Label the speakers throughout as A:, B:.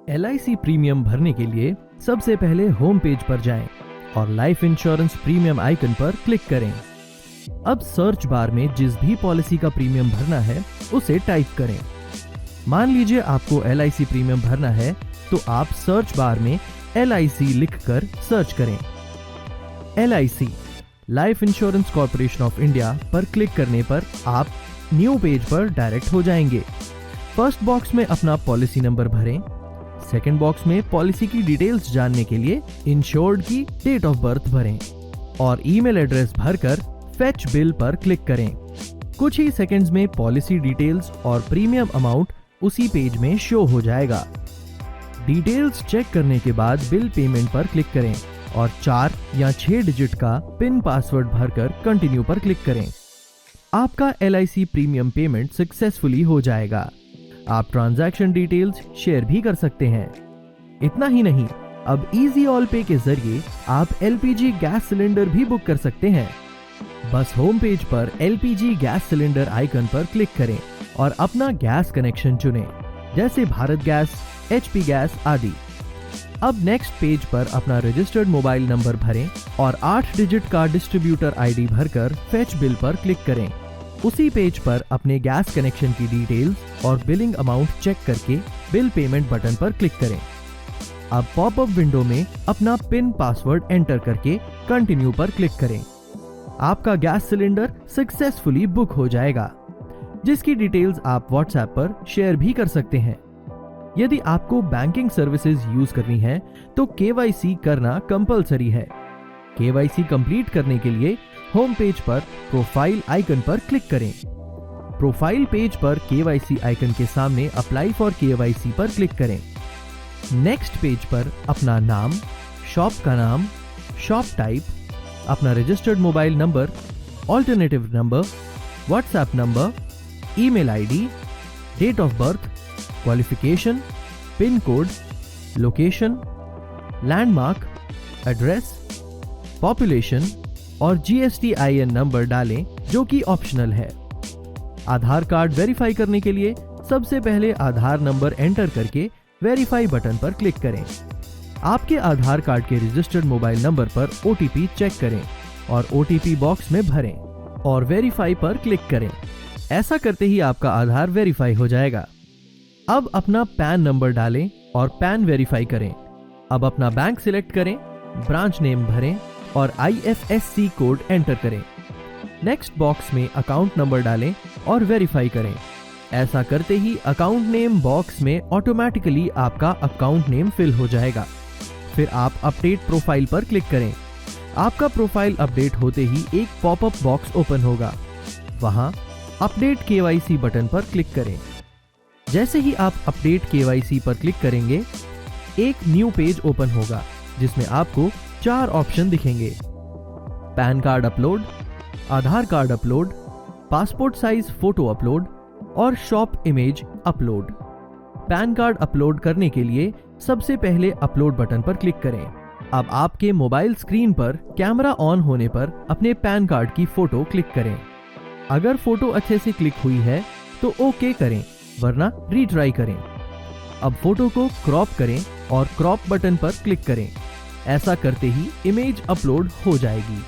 A: LIC premium भरने के लिए सबसे पहले होम पेज पर जाएं और लाइफ इंश्योरेंस प्रीमियम आइकन पर क्लिक करें। अब सर्च बार में जिस भी पॉलिसी का प्रीमियम भरना है उसे टाइप करें। मान लीजिए आपको LIC प्रीमियम भरना है तो आप सर्च बार में LIC लिखकर सर्च करें। LIC life insurance corporation of India पर क्लिक करने पर आप न्यू पेज पर डायरेक्ट हो जाएंगे। फर्स्ट बॉक्स में अपना पॉलिसी नंबर भरें। सेकंड बॉक्स में पॉलिसी की डिटेल्स जानने के लिए इंश्योर्ड की डेट ऑफ बर्थ भरें और ईमेल एड्रेस भरकर फेच बिल पर क्लिक करें। कुछ ही सेकंड्स में पॉलिसी डिटेल्स और प्रीमियम अमाउंट उसी पेज में शो हो जाएगा। डिटेल्स चेक करने के बाद बिल पेमेंट पर क्लिक करें और 4 या 6 डिजिट का पिन पासवर्ड भरकर कंटिन्यू पर क्लिक करें। आपका LIC प्रीमियम पेमेंट सक्सेसफुली हो जाएगा। आप ट्रांजैक्शन डिटेल्स शेयर भी कर सकते हैं। इतना ही नहीं, अब इजी ऑल पे के जरिए आप LPG गैस सिलेंडर भी बुक कर सकते हैं। बस होम पेज पर LPG गैस सिलेंडर आइकन पर क्लिक करें और अपना गैस कनेक्शन चुनें, जैसे भारत गैस, HP गैस आदि। अब नेक्स्ट पेज पर अपना रजिस्टर्ड मोबाइल नंबर भरें और 8 डिजिट का डिस्ट्रीब्यूटर ID भरकर फेच बिल पर क्लिक करें। उसी पेज पर अपने गैस कनेक्शन की डिटेल्स और बिलिंग अमाउंट चेक करके बिल पेमेंट बटन पर क्लिक करें। अब पॉपअप विंडो में अपना पिन पासवर्ड एंटर करके कंटिन्यू पर क्लिक करें। आपका गैस सिलेंडर सक्सेसफुली बुक हो जाएगा, जिसकी डिटेल्स आप व्हाट्सएप पर शेयर भी कर सकते हैं। यदि आपको बैंकिंग सर्विसेज यूज करनी है तो KYC करना कंपलसरी है। KYC कंप्लीट करने के लिए होम पेज पर प्रोफाइल आइकन पर क्लिक करें। प्रोफाइल पेज पर KYC आइकन के सामने अप्लाई फॉर KYC पर क्लिक करें। नेक्स्ट पेज पर अपना नाम, शॉप का नाम, शॉप टाइप, अपना registered mobile number, alternative number, WhatsApp number, email ID, date of birth, qualification, pin code, location, landmark, address, population और GSTIN नंबर डालें, जो कि ऑप्शनल है। आधार कार्ड वेरीफाई करने के लिए सबसे पहले आधार नंबर एंटर करके वेरीफाई बटन पर क्लिक करें। आपके आधार कार्ड के रजिस्टर्ड मोबाइल नंबर पर OTP चेक करें और OTP बॉक्स में भरें और वेरीफाई पर क्लिक करें। ऐसा करते ही आपका आधार वेरीफाई हो जाएगा। अब अपना पैन नंबर डालें और पैन वेरीफाई करें। अब अपना बैंक सिलेक्ट करें, ब्रांच नेम भरें और IFSC कोड एंटर करें। नेक्स्ट बॉक्स में अकाउंट नंबर डालें और वेरीफाई करें। ऐसा करते ही अकाउंट नेम बॉक्स में ऑटोमेटिकली आपका अकाउंट नेम फिल हो जाएगा। फिर आप अपडेट प्रोफाइल पर क्लिक करें। आपका प्रोफाइल अपडेट होते ही एक पॉपअप बॉक्स ओपन होगा। वहां अपडेट KYC बटन पर क्लिक करें। जैसे ही आप अपडेट KYC पर क्लिक करेंगे, एक न्यू पेज ओपन होगा जिसमें आपको 4 ऑप्शन दिखेंगे: PAN card upload, Aadhaar card upload, passport size photo upload और shop image upload. PAN card upload करने के लिए सबसे पहले अपलोड बटन पर क्लिक करें। अब आपके मोबाइल स्क्रीन पर कैमरा ऑन होने पर अपने पैन कार्ड की फोटो क्लिक करें। अगर फोटो अच्छे से क्लिक हुई है तो ओके करें, वरना रीट्राई करें। अब फोटो को क्रॉप करें और क्रॉप बटन पर क्लिक करें। ऐसा करते ही इमेज अपलोड हो जाएगी।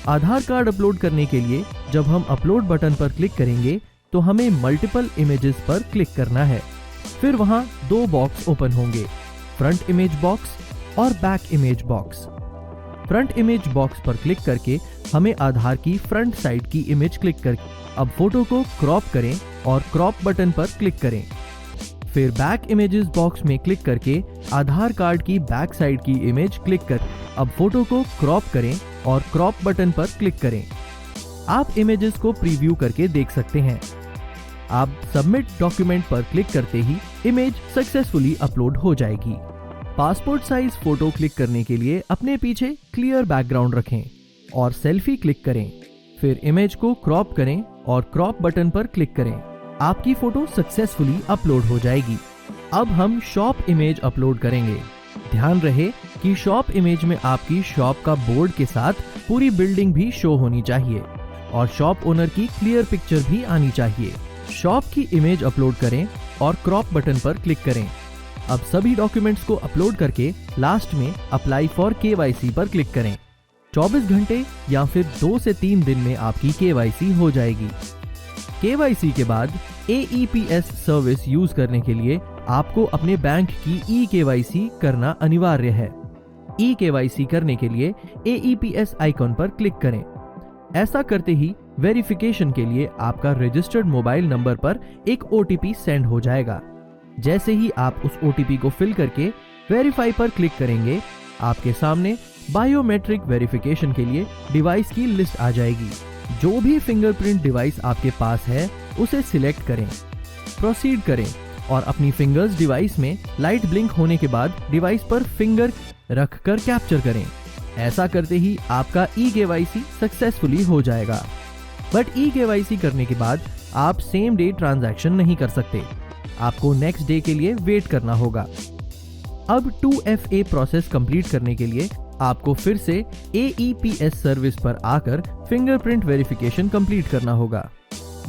A: आधार कार्ड अपलोड करने के लिए जब हम अपलोड बटन पर क्लिक करेंगे तो हमें मल्टीपल इमेजेस पर क्लिक करना है। फिर वहां 2 बॉक्स ओपन होंगे, फ्रंट इमेज बॉक्स और back image box. Front image box पर क्लिक करके हमें आधार की फ्रंट साइड की इमेज क्लिक करके अब फोटो को क्रॉप करें और क्रॉप बटन पर क्लिक करें। फिर बैक इमेजेस बॉक्स में क्लिक करके आधार कार्ड की बैक साइड की इमेज क्लिक कर अब फोटो को क्रॉप करें और क्रॉप बटन पर क्लिक करें। आप इमेजेस को प्रीव्यू करके देख सकते हैं। आप सबमिट डॉक्यूमेंट पर क्लिक करते ही इमेज सक्सेसफुली अपलोड हो जाएगी। पासपोर्ट साइज फोटो क्लिक करने के लिए अपने पीछे क्लियर बैकग्राउंड रखें और सेल्फी क्लिक करें। फिर इमेज को क्रॉप करें और क्रॉप बटन पर क्लिक करें। आपकी फोटो सक्सेसफुली अपलोड हो जाएगी। अब हम शॉप इमेज अपलोड करेंगे। ध्यान रहे कि शॉप इमेज में आपकी शॉप का बोर्ड के साथ पूरी बिल्डिंग भी शो होनी चाहिए और शॉप ओनर की क्लियर पिक्चर भी आनी चाहिए। शॉप की इमेज अपलोड करें और क्रॉप बटन पर क्लिक करें। अब सभी डॉक्यूमेंट्स को अपलोड करके लास्ट में अप्लाई फॉर KYC पर क्लिक करें। 24 घंटे या फिर 2 से 3 दिन में आपकी KYC हो जाएगी। KYC के बाद AEPS सर्विस यूज करने के लिए आपको अपने बैंक की eKYC करना अनिवार्य है। eKYC करने के लिए AEPS आइकॉन पर क्लिक करें। ऐसा करते ही वेरिफिकेशन के लिए आपका रजिस्टर्ड मोबाइल नंबर पर एक OTP सेंड हो जाएगा। जैसे ही आप उस OTP को फिल करके वेरीफाई पर क्लिक करेंगे, आपके सामने बायोमेट्रिक वेरिफिकेशन के लिए डिवाइस की लिस्ट आ जाएगी। जो भी फिंगरप्रिंट डिवाइस आपके पास है उसे सिलेक्ट करें, प्रोसीड करें और अपनी फिंगर्स डिवाइस में लाइट ब्लिंक होने के बाद डिवाइस पर फिंगर रखकर कैप्चर करें। ऐसा करते ही आपका eKYC सक्सेसफुली हो जाएगा। बट eKYC करने के बाद आप सेम डे ट्रांजैक्शन नहीं कर सकते, आपको नेक्स्ट डे के लिए वेट करना होगा। अब 2FA प्रोसेस कंप्लीट करने के लिए आपको फिर से AEPS सर्विस पर आकर फिंगरप्रिंट वेरिफिकेशन कंप्लीट करना होगा।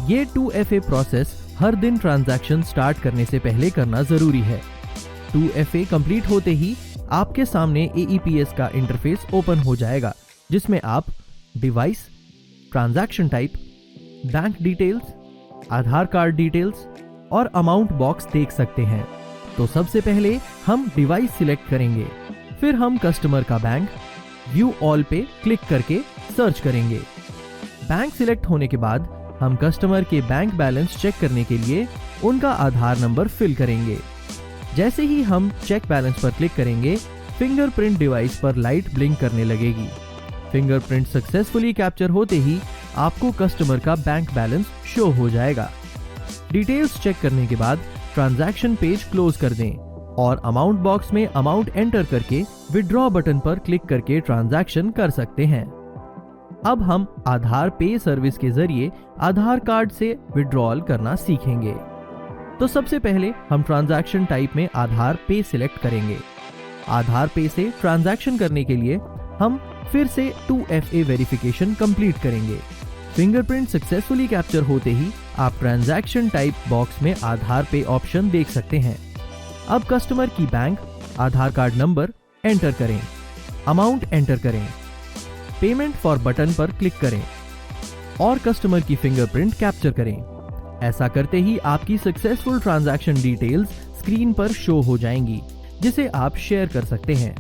A: ये 2FA प्रोसेस हर दिन ट्रांजैक्शन स्टार्ट करने से पहले करना जरूरी है। 2FA कंप्लीट होते ही आपके सामने AEPS का इंटरफेस ओपन हो जाएगा, जिसमें आप device, transaction type, bank details, Aadhaar card details और अमाउंट बॉक्स देख सकते हैं। तो सबसे पहले हम डिवाइस सिलेक्ट करेंगे, फिर हम कस्टमर का बैंक व्यू ऑल पे क्लिक करके सर्च करेंगे। बैंक सिलेक्ट होने के बाद हम कस्टमर के बैंक बैलेंस चेक करने के लिए उनका आधार नंबर फिल करेंगे। जैसे ही हम चेक बैलेंस पर क्लिक करेंगे, फिंगरप्रिंट डिवाइस पर लाइट ब्लिंक करने लगेगी। फिंगरप्रिंट सक्सेसफुली कैप्चर होते ही आपको कस्टमर का बैंक बैलेंस शो हो जाएगा। डिटेल्स चेक करने के बाद ट्रांजैक्शन पेज क्लोज कर दें और अमाउंट बॉक्स में अमाउंट एंटर करके विड्रॉ बटन पर क्लिक करके ट्रांजैक्शन कर सकते हैं। अब हम आधार पे सर्विस के जरिए आधार कार्ड से विड्रॉल करना सीखेंगे। तो सबसे पहले हम ट्रांजैक्शन टाइप में आधार पे सिलेक्ट करेंगे। आधार पे से ट्रांजैक्शन करने के लिए हम फिर से 2FA वेरिफिकेशन कंप्लीट करेंगे। फिंगरप्रिंट सक्सेसफुली कैप्चर होते ही आप ट्रांजैक्शन टाइप बॉक्स में आधार पे ऑप्शन देख सकते हैं। अब कस्टमर की बैंक, आधार कार्ड नंबर एंटर करें, अमाउंट एंटर करें, पेमेंट फॉर बटन पर क्लिक करें और कस्टमर की फिंगरप्रिंट कैप्चर करें। ऐसा करते ही आपकी सक्सेसफुल ट्रांजैक्शन डिटेल्स स्क्रीन पर शो हो जाएंगी, जिसे आप शेयर कर सकते हैं।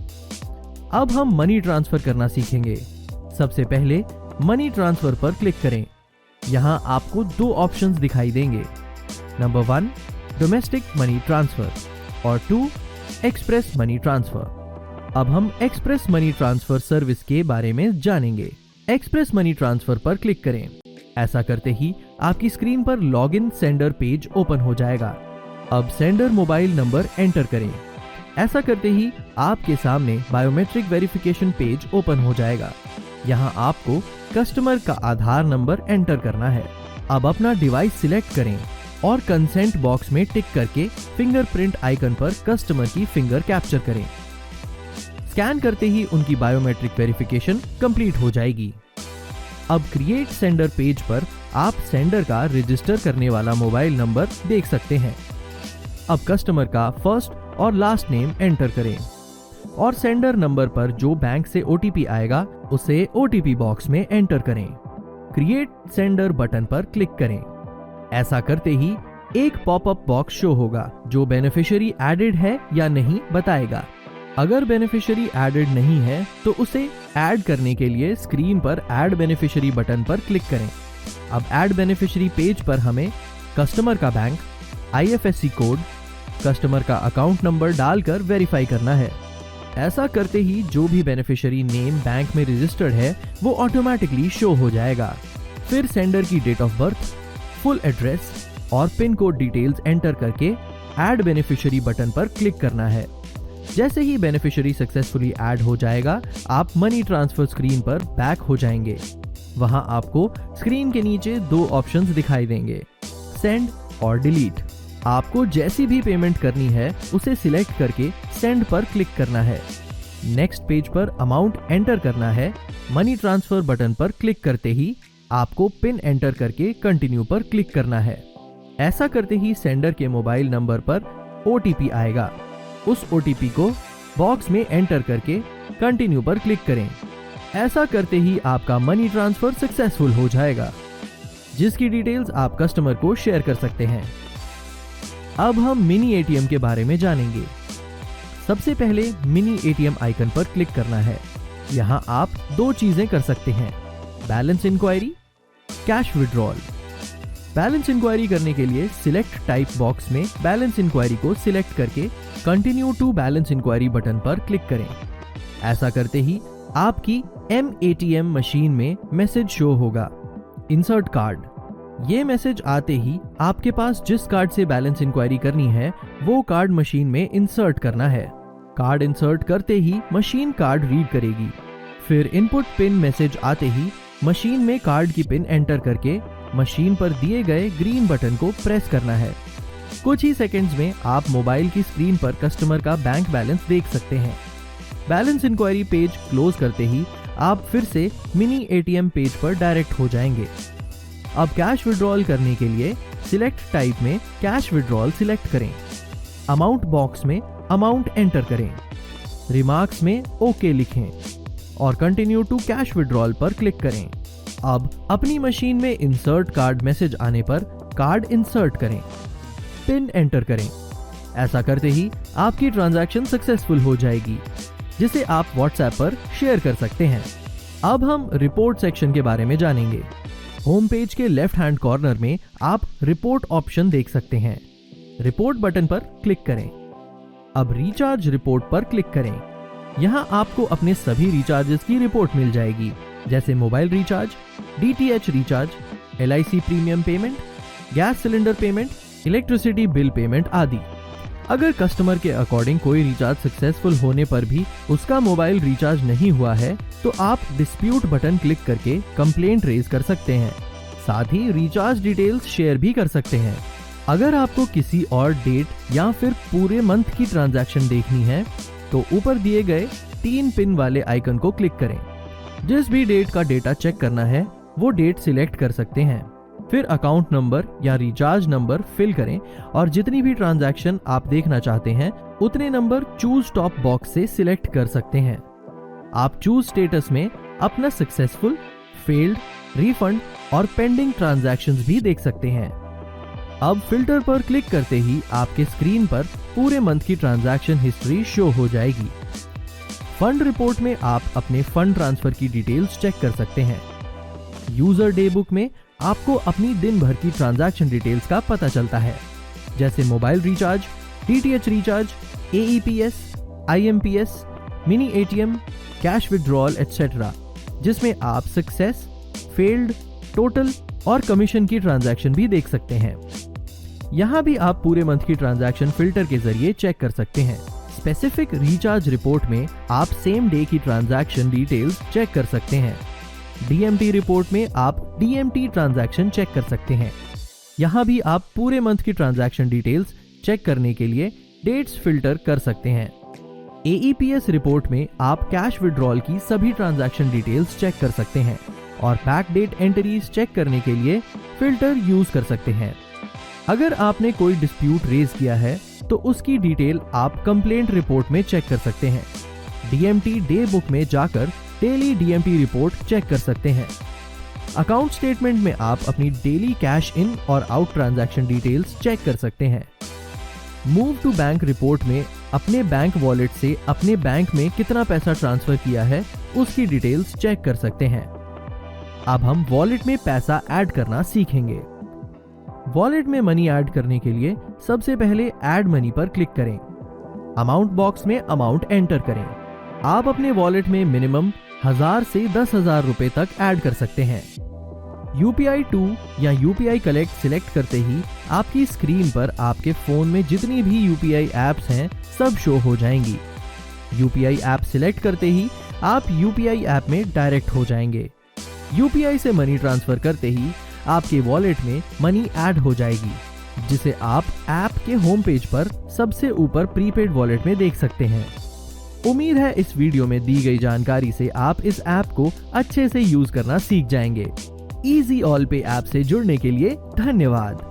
A: अब हम मनी ट्रांसफर करना सीखेंगे। सबसे पहले मनी ट्रांसफर पर क्लिक करें। यहाँ आपको 2 ऑप्शंस दिखाई देंगे। नंबर 1 डोमेस्टिक मनी ट्रांसफर और 2 एक्सप्रेस मनी ट्रांसफर। अब हम एक्सप्रेस मनी ट्रांसफर सर्विस के बारे में जानेंगे। एक्सप्रेस मनी ट्रांसफर पर क्लिक करें। ऐसा करते ही आपकी स्क्रीन पर लॉगिन सेंडर पेज ओपन हो जाएगा। अब सेंडर मोबाइल नंबर एंटर करें। ऐसा करते ही आपके सामने बायोमेट्रिक वेरिफिकेशन पेज ओपन हो जाएगा। यहाँ आपको कस्टमर का आधार नंबर एंटर करना है। अब अपना डिवाइस सिलेक्ट करें और कंसेंट बॉक्स में टिक करके फिंगरप्रिंट आइकन पर कस्टमर की फिंगर कैप्चर करें। स्कैन करते ही उनकी बायोमेट्रिक वेरिफिकेशन कंप्लीट हो जाएगी। अब क्रिएट सेंडर पेज पर आप सेंडर का रजिस्टर करने वाला मोबाइल नंबर देख सकते हैं। अब कस्टमर का फर्स्ट और लास्ट नेम एंटर करें और सेंडर नंबर पर जो बैंक से OTP आएगा उसे OTP बॉक्स में एंटर करें। क्रिएट सेंडर बटन पर क्लिक करें। ऐसा करते ही एक पॉपअप बॉक्स शो होगा जो बेनिफिशियरी एडेड है या नहीं बताएगा। अगर बेनिफिशियरी एडेड नहीं है तो उसे ऐड करने के लिए स्क्रीन पर ऐड बेनिफिशियरी बटन पर क्लिक करें। अब ऐड बेनिफिशियरी पेज पर हमें कस्टमर का बैंक, IFSC कोड, कस्टमर का अकाउंट नंबर डालकर वेरीफाई करना है। ऐसा करते ही जो भी बेनिफिशियरी नेम बैंक में रजिस्टर्ड है वो ऑटोमेटिकली शो हो जाएगा। फिर सेंडर की date of birth, full address और पिन कोड डिटेल्स एंटर करके ऐड बेनिफिशियरी बटन पर क्लिक करना है। जैसे ही बेनिफिशियरी सक्सेसफुली ऐड हो जाएगा, आप मनी ट्रांसफर स्क्रीन पर बैक हो जाएंगे। वहां आपको स्क्रीन के नीचे 2 ऑप्शंस दिखाई देंगे, सेंड और डिलीट। आपको जैसी भी पेमेंट करनी है उसे सिलेक्ट करके सेंड पर क्लिक करना है। नेक्स्ट पेज पर अमाउंट एंटर करना है। मनी ट्रांसफर बटन पर क्लिक करते ही आपको पिन एंटर करके कंटिन्यू पर क्लिक करना है। ऐसा करते ही सेंडर के मोबाइल नंबर पर OTP आएगा। उस OTP को बॉक्स में एंटर करके कंटिन्यू पर क्लिक करें। ऐसा करते ही आपका मनी ट्रांसफर सक्सेसफुल हो जाएगा, जिसकी डिटेल्स आप कस्टमर को शेयर कर सकते हैं। अब हम मिनी ATM के बारे में जानेंगे। सबसे पहले मिनी ATM आइकन पर क्लिक करना है। यहाँ आप दो चीजें कर सकते हैं, balance inquiry, cash withdrawal. Balance inquiry करने के लिए सिलेक्ट टाइप बॉक्स में बैलेंस इंक्वायरी को सिलेक्ट करके continue to balance inquiry button पर क्लिक करें। ऐसा करते ही आपकी ATM मशीन में मैसेज शो होगा, इंसर्ट कार्ड। ये मैसेज आते ही आपके पास जिस कार्ड से बैलेंस इंक्वायरी करनी है वो कार्ड मशीन में इंसर्ट करना है। कार्ड इंसर्ट करते ही मशीन कार्ड रीड करेगी। फिर इनपुट पिन मैसेज आते ही मशीन में कार्ड की पिन एंटर करके मशीन पर दिए गए ग्रीन बटन को प्रेस करना है। कुछ ही सेकंड्स में आप मोबाइल की स्क्रीन पर कस्टमर का बैंक बैलेंस देख सकते हैं। बैलेंस इंक्वायरी पेज क्लोज करते ही आप फिर से मिनी ATM पेज पर डायरेक्ट हो जाएंगे। अब कैश विड्रॉल करने के लिए सिलेक्ट टाइप में कैश विड्रॉल सिलेक्ट करें। अमाउंट बॉक्स में अमाउंट एंटर करें। रिमार्क्स में ओके लिखें और कंटिन्यू टू कैश विड्रॉल पर क्लिक करें। अब अपनी मशीन में इंसर्ट कार्ड मैसेज आने पर कार्ड इंसर्ट करें, पिन एंटर करें। ऐसा करते ही आपकी ट्रांजैक्शन सक्सेसफुल हो जाएगी, जिसे आप WhatsApp पर शेयर कर सकते हैं। अब हम रिपोर्ट सेक्शन के बारे में जानेंगे। होम पेज के लेफ्ट हैंड कॉर्नर में आप रिपोर्ट ऑप्शन देख सकते हैं। रिपोर्ट बटन पर क्लिक करें। अब रिचार्ज रिपोर्ट पर क्लिक करें। यहाँ आपको अपने सभी रिचार्जेस की रिपोर्ट मिल जाएगी, जैसे mobile recharge, DTH recharge, LIC premium payment, gas cylinder payment, electricity bill payment आदि। अगर कस्टमर के अकॉर्डिंग कोई रिचार्ज सक्सेसफुल होने पर भी उसका मोबाइल रिचार्ज नहीं हुआ है तो आप डिस्प्यूट बटन क्लिक करके कंप्लेंट रेज कर सकते हैं। साथ ही रिचार्ज डिटेल्स शेयर भी कर सकते हैं। अगर आपको किसी और डेट या फिर पूरे मंथ की ट्रांजैक्शन देखनी है तो ऊपर दिए गए 3 पिन वाले आइकन को क्लिक करें। जिस भी डेट का डेटा चेक करना है वो डेट सिलेक्ट कर सकते हैं। फिर अकाउंट नंबर या रिचार्ज नंबर फिल करें और जितनी भी ट्रांजैक्शन आप देखना चाहते हैं उतने नंबर चूज टॉप बॉक्स से सिलेक्ट कर सकते हैं। आप चूज स्टेटस में अपना सक्सेसफुल, फेल्ड, रिफंड और पेंडिंग ट्रांजैक्शंस भी देख सकते हैं। अब फिल्टर पर क्लिक करते ही आपके स्क्रीन पर पूरे मंथ की ट्रांजैक्शन हिस्ट्री शो हो जाएगी। फंड रिपोर्ट में आप अपने फंड ट्रांसफर की डिटेल्स चेक कर सकते हैं। यूजर डे बुक में आपको अपनी दिन भर की ट्रांजैक्शन डिटेल्स का पता चलता है, जैसे mobile recharge, DTH recharge, AEPS, IMPS, mini ATM, cash withdrawal etcetera, जिसमें आप सक्सेस, फेल्ड, टोटल और कमीशन की ट्रांजैक्शन भी देख सकते हैं। यहाँ भी आप पूरे मंथ की ट्रांजैक्शन फिल्टर के जरिए चेक कर सकते हैं। स्पेसिफिक रिचार्ज रिपोर्ट में आप सेम डे की ट्रांजैक्शन डिटेल्स चेक कर सकते हैं। DMT रिपोर्ट में आप DMT ट्रांजैक्शन चेक कर सकते हैं। यहाँ भी आप पूरे मंथ की ट्रांजैक्शन डिटेल्स चेक करने के लिए डेट्स फिल्टर कर सकते हैं। AEPS रिपोर्ट में आप कैश विड्रॉल की सभी ट्रांजैक्शन डिटेल्स चेक कर सकते हैं और बैक डेट एंट्रीज चेक करने के लिए फिल्टर यूज कर सकते हैं। अगर आपने कोई डिस्प्यूट रेज किया है तो उसकी डिटेल आप कंप्लेंट रिपोर्ट में चेक कर सकते हैं। DMT डे बुक में जाकर डेली DMT रिपोर्ट चेक कर सकते हैं। अकाउंट स्टेटमेंट में आप अपनी डेली कैश इन और आउट ट्रांजैक्शन डिटेल्स चेक कर सकते हैं। मूव टू बैंक रिपोर्ट में अपने बैंक वॉलेट से अपने बैंक में कितना पैसा ट्रांसफर किया है उसकी डिटेल्स चेक कर सकते हैं। अब हम वॉलेट में पैसा ऐड करना सीखेंगे। वॉलेट में मनी ऐड करने के लिए सबसे पहले ऐड मनी पर क्लिक करें। अमाउंट बॉक्स में अमाउंट एंटर करें। आप अपने वॉलेट में मिनिमम 1000 से 10,000 रुपए तक ऐड कर सकते हैं। UPI टू या UPI कलेक्ट सिलेक्ट करते ही आपकी स्क्रीन पर आपके फोन में जितनी भी UPI एप्स हैं सब शो हो जाएंगी। UPI ऐप सिलेक्ट करते ही आप UPI ऐप में डायरेक्ट हो जाएंगे। UPI से मनी ट्रांसफर करते ही आपके वॉलेट में मनी ऐड हो जाएगी, जिसे आप ऐप के होम पेज पर सबसे ऊपर प्रीपेड वॉलेट में देख सकते हैं। उम्मीद है इस वीडियो में दी गई जानकारी से आप इस ऐप को अच्छे से यूज करना सीख जाएंगे। इजी ऑल पे ऐप से जुड़ने के लिए धन्यवाद।